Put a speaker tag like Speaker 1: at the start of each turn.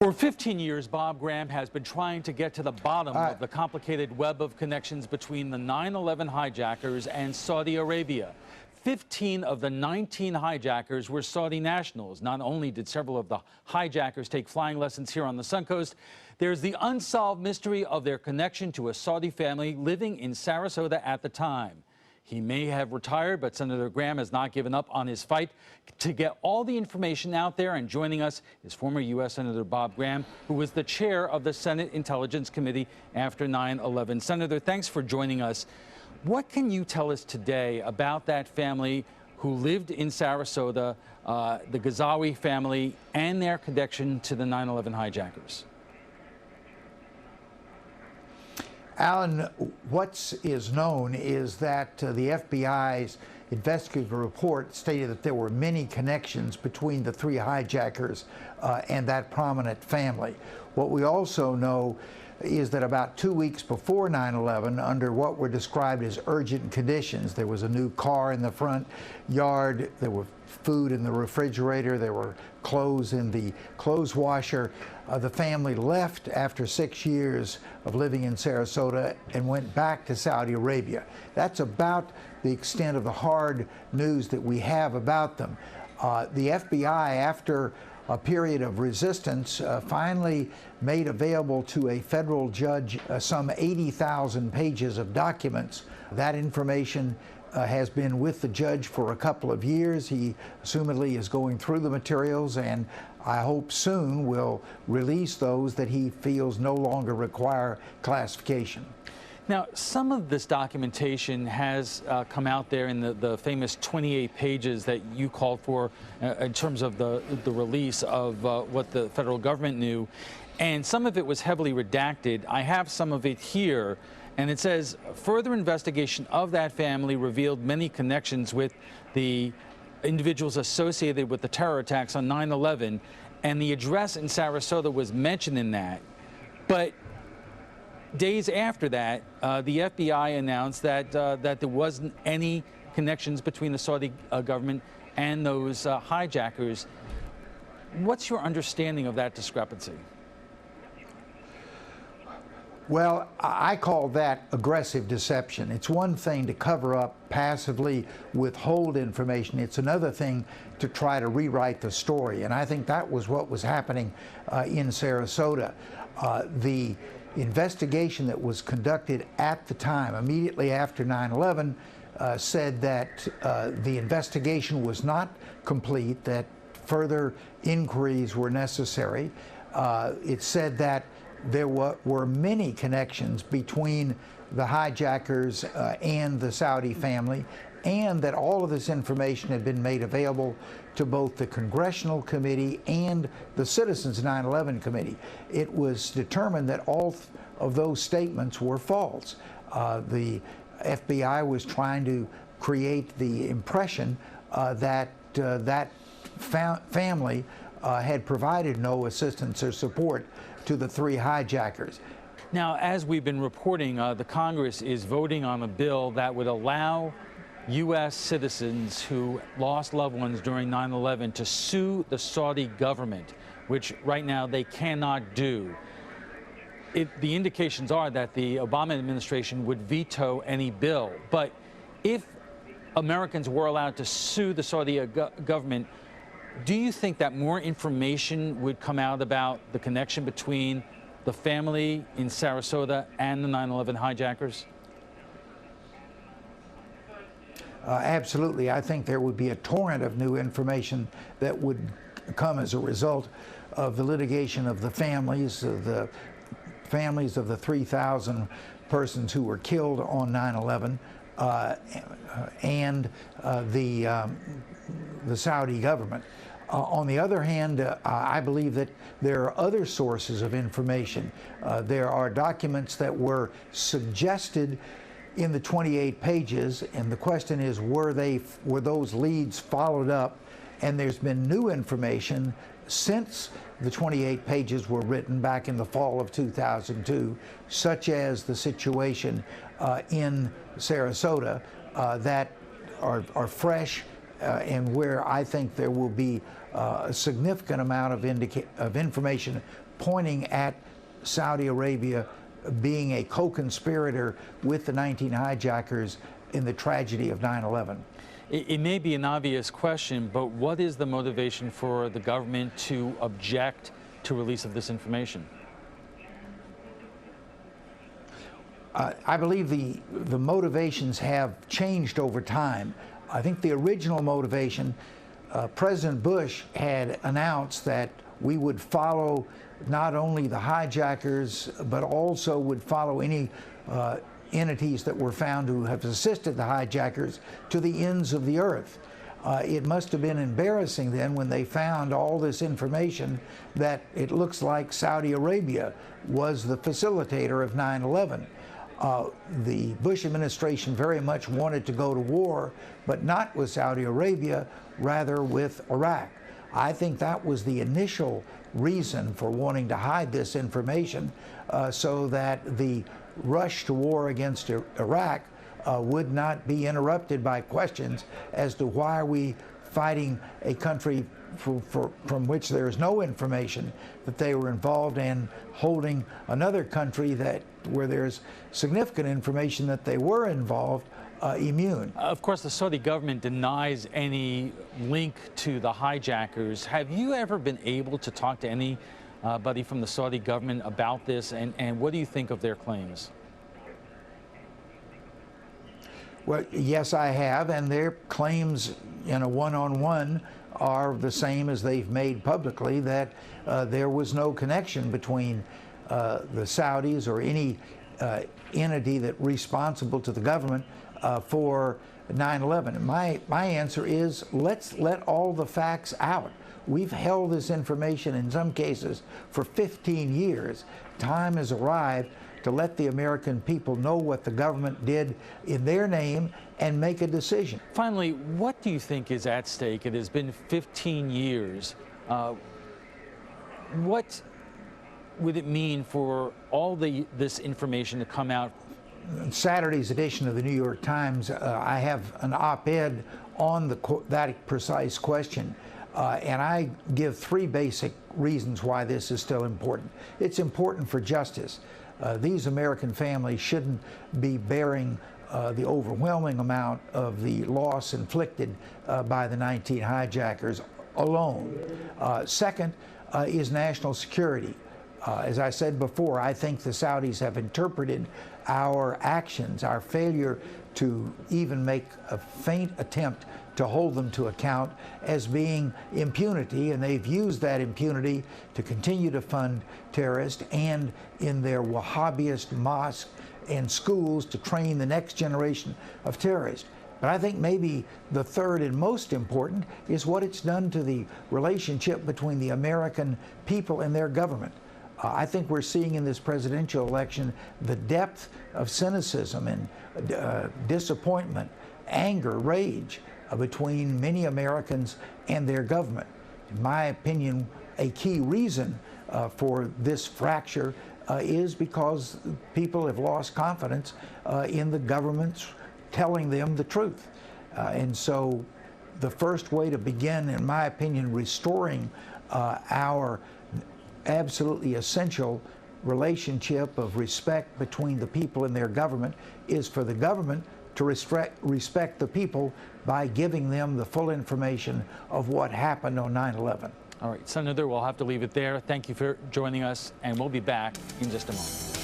Speaker 1: For 15 years, Bob Graham has been trying to get to the bottom of the complicated web of connections between the 9/11 hijackers and Saudi Arabia. 15 of the 19 hijackers were Saudi nationals. Not only did several of the hijackers take flying lessons here on the Suncoast, there's the unsolved mystery of their connection to a Saudi family living in Sarasota at the time. He may have retired, but Senator Graham has not given up on his fight to get all the information out there. And joining us is former U.S. Senator Bob Graham, who was the chair of the Senate Intelligence Committee after 9/11. Senator, thanks for joining us. What can you tell us today about that family who lived in Sarasota, the Ghazawi family, and their connection to the 9/11 hijackers?
Speaker 2: Alan, what is known is that the FBI's investigative report stated that there were many connections between the three hijackers and that prominent family. What we also know is that about 2 weeks before 9/11, under what were described as urgent conditions, there was a new car in the front yard, there were food in the refrigerator, there were clothes in the clothes washer. The family left after 6 years of living in Sarasota and went back to Saudi Arabia. That's about the extent of the hard news that we have about them. The FBI, after a period of resistance, finally made available to a federal judge some 80,000 pages of documents. That information has been with the judge for a couple of years. He assumedly is going through the materials, and I hope soon will release those that he feels no longer require classification.
Speaker 1: Now, some of this documentation has come out there in the famous 28 pages that you called for in terms of the release of what the federal government knew, and some of it was heavily redacted. I have some of it here, and it says, further investigation of that family revealed many connections with the individuals associated with the terror attacks on 9/11, and the address in Sarasota was mentioned in that. But days after that, the FBI announced that there wasn't any connections between the Saudi government and those hijackers. What's your understanding of that discrepancy?
Speaker 2: Well, I call that aggressive deception. It's one thing to cover up, passively withhold information. It's another thing to try to rewrite the story. And I think that was what was happening in Sarasota. The investigation that was conducted at the time, immediately after 9/11, said that the investigation was not complete, that further inquiries were necessary. It said that there were many connections between the hijackers and the Saudi family, and that all of this information had been made available to both the Congressional Committee and the Citizens 9/11 Committee. It was determined that all of those statements were false. The FBI was trying to create the impression that that family had provided no assistance or support to the three hijackers.
Speaker 1: Now, as we've been reporting, the Congress is voting on a bill that would allow U.S. citizens who lost loved ones during 9/11 to sue the Saudi government, which right now they cannot do. The indications are that the Obama administration would veto any bill. But if Americans were allowed to sue the Saudi government, do you think that more information would come out about the connection between the family in Sarasota and the 9/11 hijackers?
Speaker 2: Absolutely. I think there would be a torrent of new information that would come as a result of the litigation of the families of the 3,000 persons who were killed on 9/11 and the Saudi government. On the other hand, I believe that there are other sources of information. There are documents that were suggested in the 28 pages, and the question is, were those leads followed up? And there's been new information since the 28 pages were written back in the fall of 2002, such as the situation in Sarasota that are fresh and where I think there will be a significant amount of information pointing at Saudi Arabia being a co-conspirator with the 19 hijackers in the tragedy of 9/11.
Speaker 1: It may be an obvious question, but what is the motivation for the government to object to release of this information?
Speaker 2: I believe the motivations have changed over time. I think the original motivation, President Bush had announced that we would follow not only the hijackers, but also would follow any entities that were found to have assisted the hijackers to the ends of the earth. It must have been embarrassing then when they found all this information that it looks like Saudi Arabia was the facilitator of 9/11. The Bush administration very much wanted to go to war, but not with Saudi Arabia, rather with Iraq. I think that was the initial reason for wanting to hide this information, so that the rush to war against Iraq would not be interrupted by questions as to why are we fighting a country from which there is no information that they were involved in, holding another country where there's significant information that they were involved immune.
Speaker 1: Of course, the Saudi government denies any link to the hijackers. Have you ever been able to talk to anybody from the Saudi government about this, and what do you think of their claims?
Speaker 2: Well, yes, I have, and their claims in a one-on-one are the same as they've made publicly, that there was no connection between the Saudis or any entity that responsible to the government for 9/11. My answer is, let's let all the facts out. We've held this information in some cases for 15 years. Time has arrived to let the American people know what the government did in their name and make a decision.
Speaker 1: Finally, what do you think is at stake? It has been 15 years. What would it mean for all this information to come out?
Speaker 2: In Saturday's edition of the New York Times, I have an op-ed on that precise question. And I give three basic reasons why this is still important. It's important for justice. These American families shouldn't be bearing the overwhelming amount of the loss inflicted by the 19 hijackers alone. Second is national security. As I said before, I think the Saudis have interpreted our actions, our failure to even make a faint attempt to hold them to account, as being impunity, and they've used that impunity to continue to fund terrorists and in their Wahhabist mosques and schools to train the next generation of terrorists. But I think maybe the third and most important is what it's done to the relationship between the American people and their government. I think we're seeing in this presidential election the depth of cynicism and disappointment, anger, rage between many Americans and their government. In my opinion, a key reason for this fracture is because people have lost confidence in the governments telling them the truth. And so the first way to begin, in my opinion, restoring our absolutely essential relationship of respect between the people and their government is for the government to respect the people by giving them the full information of what happened on 9/11.
Speaker 1: All right, Senator, we'll have to leave it there. Thank you for joining us, and we'll be back in just a moment.